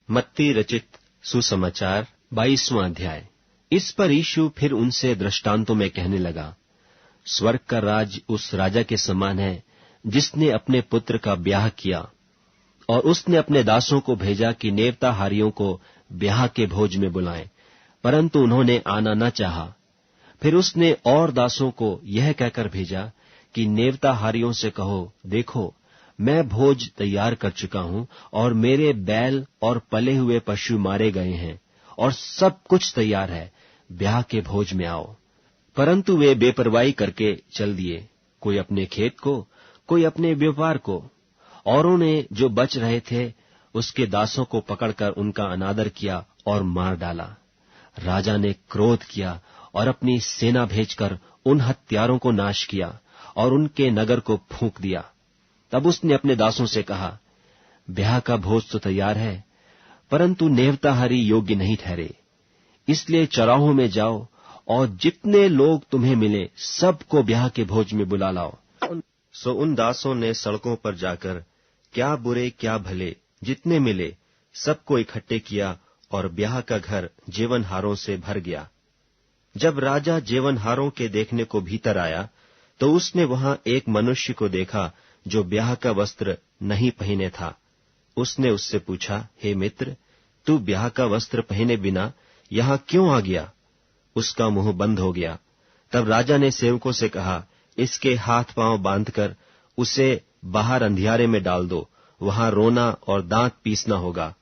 मत्ती रचित सुसमाचार 22वां अध्याय। इस पर यीशु फिर उनसे दृष्टांतों में कहने लगा, स्वर्ग का राज उस राजा के समान है जिसने अपने पुत्र का ब्याह किया, और उसने अपने दासों को भेजा कि नेवताहारियों को ब्याह के भोज में बुलाएं, परंतु उन्होंने आना न चाहा। फिर उसने और दासों को यह कहकर भेजा कि नेवताहारियों से कहो, देखो मैं भोज तैयार कर चुका हूं, और मेरे बैल और पले हुए पशु मारे गए हैं, और सब कुछ तैयार है, ब्याह के भोज में आओ। परंतु वे बेपरवाही करके चल दिए, कोई अपने खेत को, कोई अपने व्यापार को। औरों ने जो बच रहे थे उसके दासों को पकड़कर उनका अनादर किया और मार डाला। राजा ने क्रोध किया और अपनी सेना भेजकर उन हत्यारों को नाश किया और उनके नगर को फूंक दिया। तब उसने अपने दासों से कहा, ब्याह का भोज तो तैयार है, परंतु नेवताहारी योग्य नहीं ठहरे। इसलिए चौराहों में जाओ और जितने लोग तुम्हें मिले सबको ब्याह के भोज में बुला लाओ। सो उन दासों ने सड़कों पर जाकर क्या बुरे क्या भले जितने मिले सबको इकट्ठे किया, और ब्याह का घर जेवनहारों से भर गया। जब राजा जेवनहारों के देखने को भीतर आया तो उसने वहां एक मनुष्य को देखा जो ब्याह का वस्त्र नहीं पहने था। उसने उससे पूछा, हे मित्र, तू ब्याह का वस्त्र पहने बिना यहां क्यों आ गया? उसका मुंह बंद हो गया। तब राजा ने सेवकों से कहा, इसके हाथ पांव बांधकर उसे बाहर अंधियारे में डाल दो, वहां रोना और दांत पीसना होगा,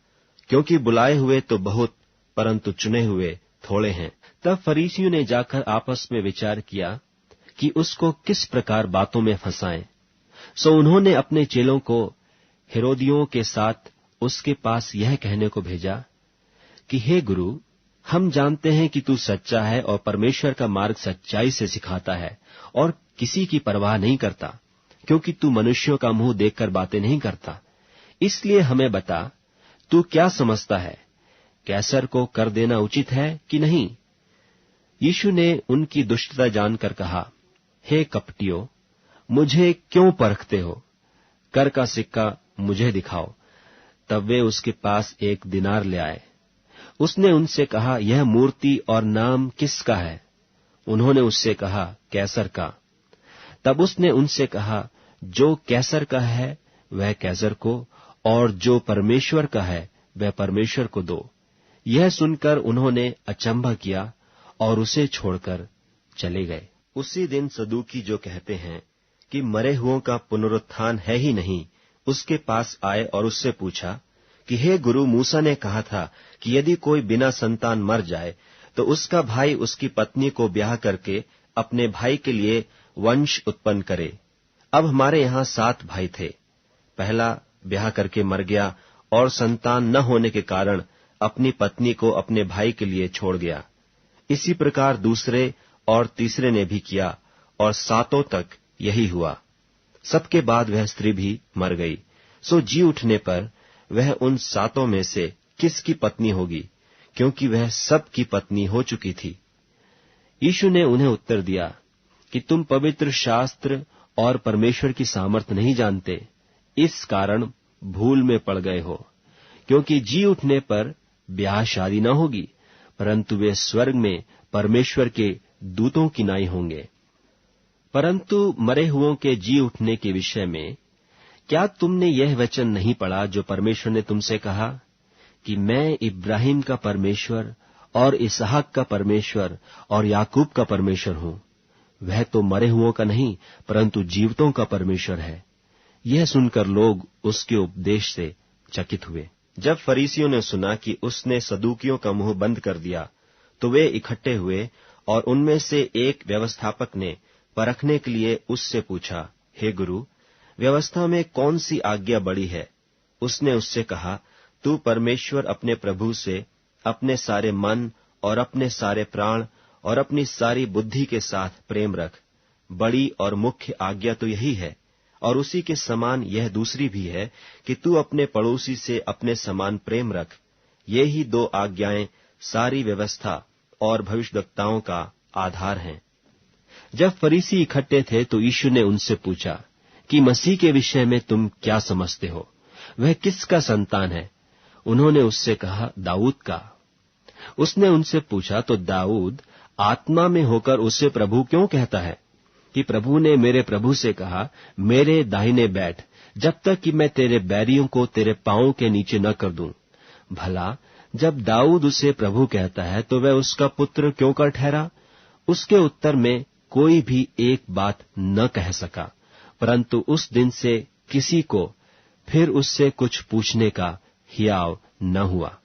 क्योंकि बुलाए हुए तो बहुत, परंतु चुने हुए थोड़े हैं। तब फरीसियों ने जाकर आपस में विचार किया कि उसको किस प्रकार बातों में फंसाएं। सो उन्होंने अपने चेलों को हेरोदियों के साथ उसके पास यह कहने को भेजा कि हे गुरु, हम जानते हैं कि तू सच्चा है और परमेश्वर का मार्ग सच्चाई से सिखाता है और किसी की परवाह नहीं करता, क्योंकि तू मनुष्यों का मुंह देखकर बातें नहीं करता। इसलिए हमें बता, तू क्या समझता है, कैसर को कर देना उचित है कि नहीं? यीशु ने उनकी दुष्टता जानकर कहा, हे कपटियों, मुझे क्यों परखते हो? कर का सिक्का मुझे दिखाओ। तब वे उसके पास एक दिनार ले आए। उसने उनसे कहा, यह मूर्ति और नाम किसका है? उन्होंने उससे कहा, कैसर का। तब उसने उनसे कहा, जो कैसर का है वह कैसर को, और जो परमेश्वर का है वह परमेश्वर को दो। यह सुनकर उन्होंने अचंभा किया और उसे छोड़कर चले गए। उसी दिन सदूकी, जो कहते हैं कि मरे हुओं का पुनरुत्थान है ही नहीं, उसके पास आए और उससे पूछा कि हे गुरु, मूसा ने कहा था कि यदि कोई बिना संतान मर जाए तो उसका भाई उसकी पत्नी को ब्याह करके अपने भाई के लिए वंश उत्पन्न करे। अब हमारे यहाँ 7 भाई थे। पहला ब्याह करके मर गया और संतान न होने के कारण अपनी पत्नी को अपने भाई के लिए छोड़ गया। इसी प्रकार दूसरे और तीसरे ने भी किया, और 7 तक यही हुआ। सबके बाद वह स्त्री भी मर गई। सो जी उठने पर वह उन 7 में से किसकी पत्नी होगी, क्योंकि वह सब की पत्नी हो चुकी थी। यीशु ने उन्हें उत्तर दिया कि तुम पवित्र शास्त्र और परमेश्वर की सामर्थ नहीं जानते, इस कारण भूल में पड़ गए हो। क्योंकि जी उठने पर ब्याह शादी न होगी, परंतु वे स्वर्ग में परमेश्वर के दूतों की नाई होंगे। परंतु मरे हुओं के जी उठने के विषय में क्या तुमने यह वचन नहीं पढ़ा जो परमेश्वर ने तुमसे कहा कि मैं इब्राहिम का परमेश्वर और इसहाक का परमेश्वर और याकूब का परमेश्वर हूं? वह तो मरे हुओं का नहीं, परंतु जीवितों का परमेश्वर है। यह सुनकर लोग उसके उपदेश से चकित हुए। जब फरीसियों ने सुना कि उसने सदूकियों का मुंह बंद कर दिया, तो वे इकट्ठे हुए, और उनमें से एक व्यवस्थापक ने परखने के लिए उससे पूछा, हे गुरु, व्यवस्था में कौन सी आज्ञा बड़ी है? उसने उससे कहा, तू परमेश्वर अपने प्रभु से अपने सारे मन और अपने सारे प्राण और अपनी सारी बुद्धि के साथ प्रेम रख। बड़ी और मुख्य आज्ञा तो यही है, और उसी के समान यह दूसरी भी है कि तू अपने पड़ोसी से अपने समान प्रेम रख। ये ही 2 आज्ञाएं सारी व्यवस्था और भविष्यद्वक्ताओं का आधार हैं। जब फरीसी इकट्ठे थे तो यीशु ने उनसे पूछा कि मसीह के विषय में तुम क्या समझते हो? वह किसका संतान है? उन्होंने उससे कहा, दाऊद का। उसने उनसे पूछा तो दाऊद आत्मा में होकर उसे प्रभु क्यों कहता है कि प्रभु ने मेरे प्रभु से कहा, मेरे दाहिने बैठ जब तक कि मैं तेरे बैरियों को तेरे पांवों के नीचे न कर दूं। भला जब दाऊद उसे प्रभु कहता है तो वह उसका पुत्र क्यों कर ठहरा? उसके उत्तर में कोई भी एक बात न कह सका, परंतु उस दिन से किसी को फिर उससे कुछ पूछने का हियाव न हुआ।